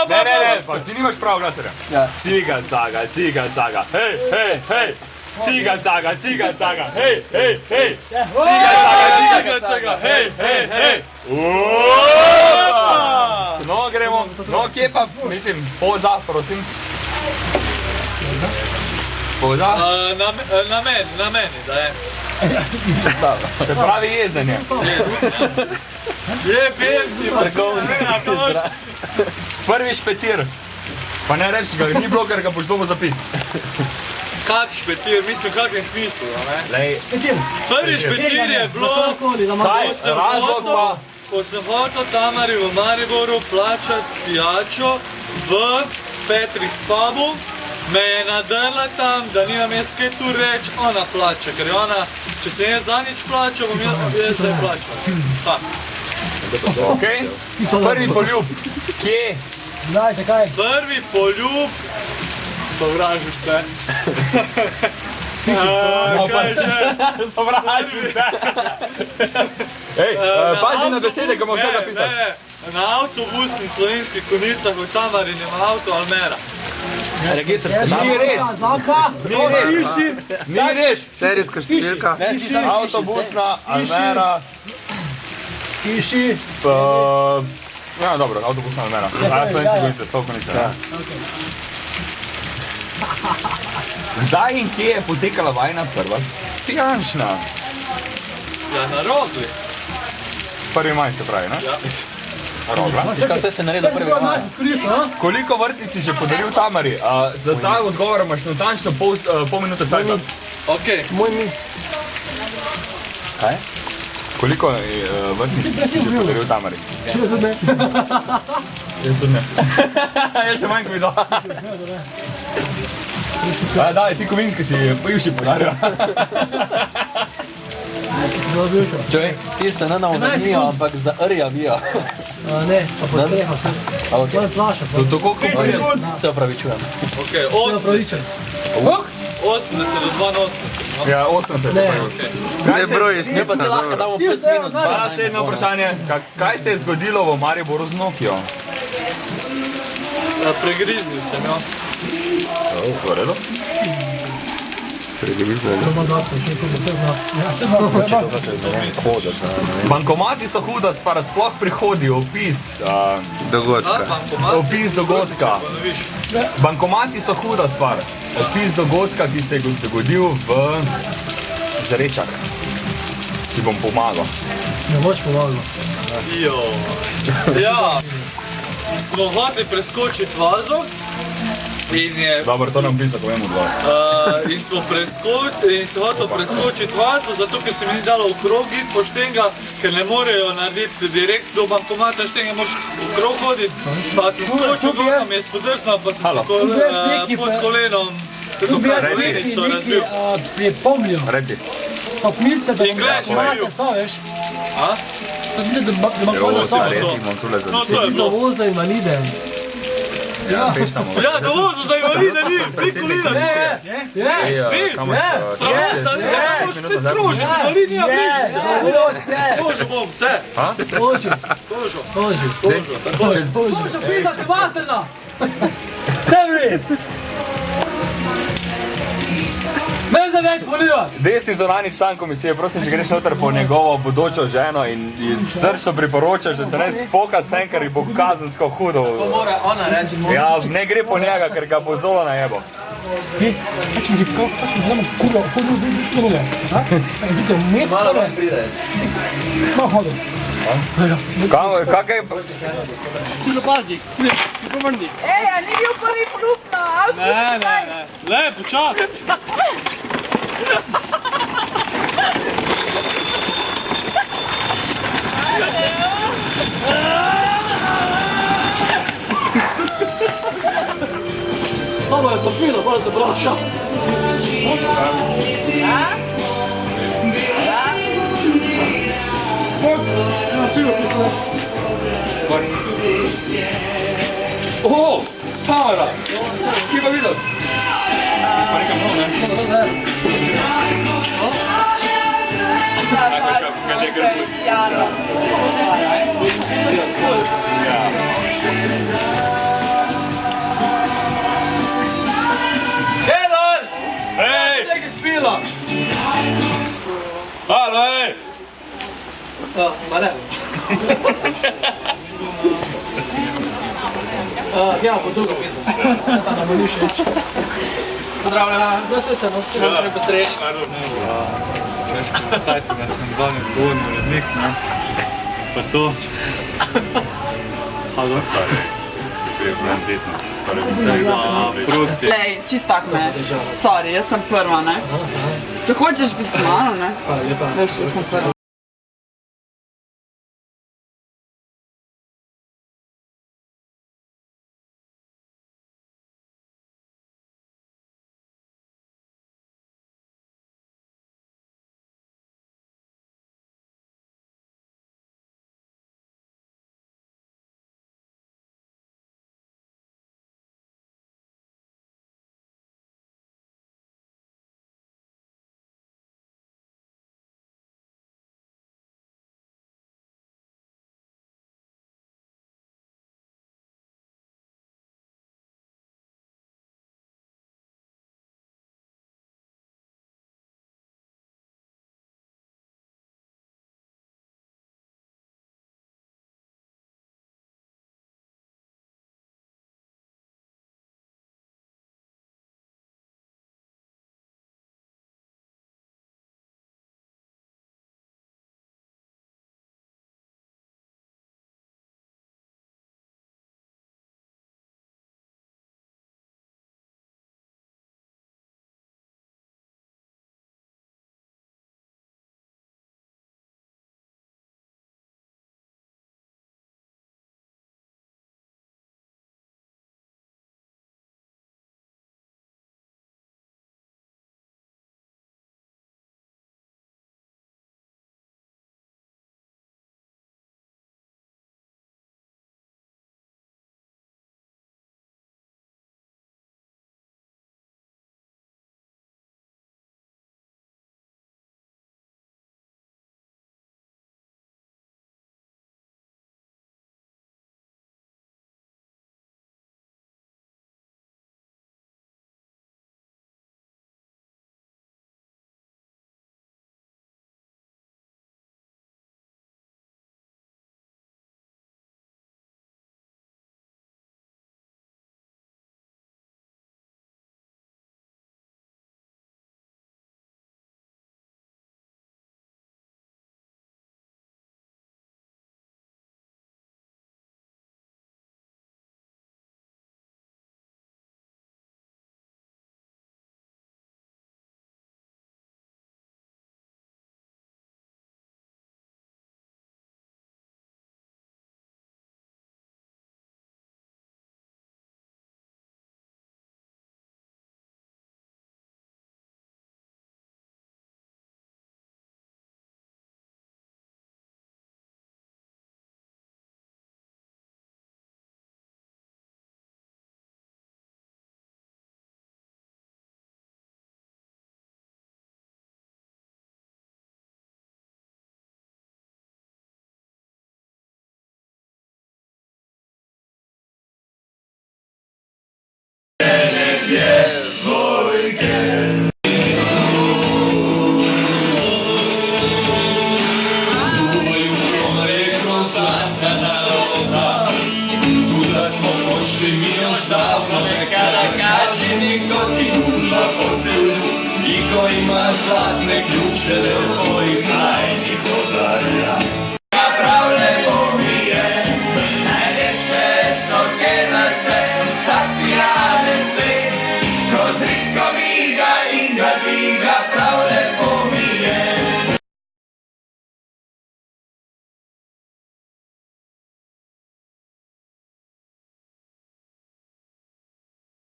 Ne, pa ti nimaš prav glasarja. Ciga, caga, hej, hej, hej. Ciga, caga, hej, hej, hej. Ciga, caga, hej, hej, hej. No, gremo. No, kje pa, mislim, poza, prosim. Poza? Na meni, da je. Se pravi jezdenje. Je bezni, Prvi špetir. Pa ne reči ga, ni bilo, ker ga boš dobo zapit. Kak špetir, mislim, v kakvem smislu, ne? Lej. Prvi špetir je bilo, ko sem hotel Tamari v Mariboru plačati pijačo v Petrih Pubu, me je nadrla tam, da nimam jaz kaj tu reči, ona plača, ker je ona, če sem jaz zanič plačal, bom jaz zdaj plačal. Okej, prvi poljub. Kje? Dajte, kaj? Prvi poljub, sovražim te. Kaj že? Sovražim te. Ej, pazi na besede, ko bomo vse zapisali. Na avtobusnih slovenskih konicah v Tamarinem avto Almera. Ni res. Ni res. Serijska številka. Avtobusna, Almera. Piši. Ja, dobro, avtobusna Almera. Slovenske konice, Slovkonice. Kdaj in kje je potekala vajna prva? Fijančna. Ja, na Rogli. 1. maj se pravi, ne? Ja. Rogla. Vse se naredi 1. maja. Koliko vrtnic si že podaril Tamari? Za ta odgovor imaš natančno pol minute cajta. Okej. Moj mi. Kaj? Koliko vrtnic si že podaril Tamari? 60 ne. Jaz tudi ne. Je še manj, ko mi do. Daj, ti kovinski si bivši podaril. Čuj, tiste ne na umenijo, ampak za rja vijo. Ne, pa pod streho se. To je plaša. Do koliko je? Se opravičujem. Okej, 80 do 82. Ja, 80. Ne brojiš si. Ne pa se lahko damo plus minus. Naslednje vprašanje. Kaj se je zgodilo v Mariboru z Nokijo? Pregriznil sem, jo. V redu? Bankomati so huda stvar, sploh prihodi, opis Dogodka. opis dogodka. Bankomati so huda stvar, opis dogodka, ki se je dogodil v Žrečah. Ti bom pomagal. Ne boš pomagal. Ja, smo hoteli preskočiti vazo in je... Dobro, to nam pisa, ko vemo dva. In smo in se hotel preskočiti vazo, zato ker se mi ni dalo v krog iti po štenga, ker ne morejo narediti direkt do bankomata štenga, moraš v krog hoditi. Pa sem skočil gor, pa mi je spodrsnal, pa sem se pod kolenom kolenico razbil. Pripomnil. Reci. Stopnice, da In gledaj, bankomate so, veš. A? Stopnice, da bankomate so. Res imam tule za No, to je bilo. Dovoz za invalide. Ja, feštamo. Ja, dovozu za invalide ni, pikolina. Sramota, ne moš spet krožiti, invalid nima bližnice. Kožo bom, vse. Koži. Kožo. Koži. Kožo, Pisati vatrna. Dobri. Ne znam več polivati. Desni zonani član komisije, prosim, če greš noter po njegovo bodočo ženo in srčno priporočaš, da se ne spoka sen, ker bo kazensko hudo. To mora ona reči. Ja, ne gre po njega, ker ga bo zolo najebo. Kakšen že prav, kakšen želimo kurva, hodil bi biti skrule. Vidite, vmes Malo kore. vam pride. Kako hodil? Kakaj je... Kulo pazi, povrni. Ej, a ni bil prvi klub na Alpu? Ne. Le, počas. Dobro je topilo, bolj se braša. Oho, Tamara! Kje pa videl? Ti smo nekam nov, ne? Ja, pa, Kenan! Hej! Nekaj spila! Halo, hej! Ma ne. Ja, po drugo pisam. Da nam ni všeč. Pozdravljena. Dosta no. Še posrečno. Česko cajt, da sem glavni odgovorni urednik, ne? Pa to. Halo. Stari. Prijepomen detno. Prosim. Lej, čist tak me. Sorry, jaz sem prva, ne? Če hočeš biti z mano, ne? Hvala lepa. Veš, jaz sem prva. Ima zlatne ključeve od tvojih najnih odarja.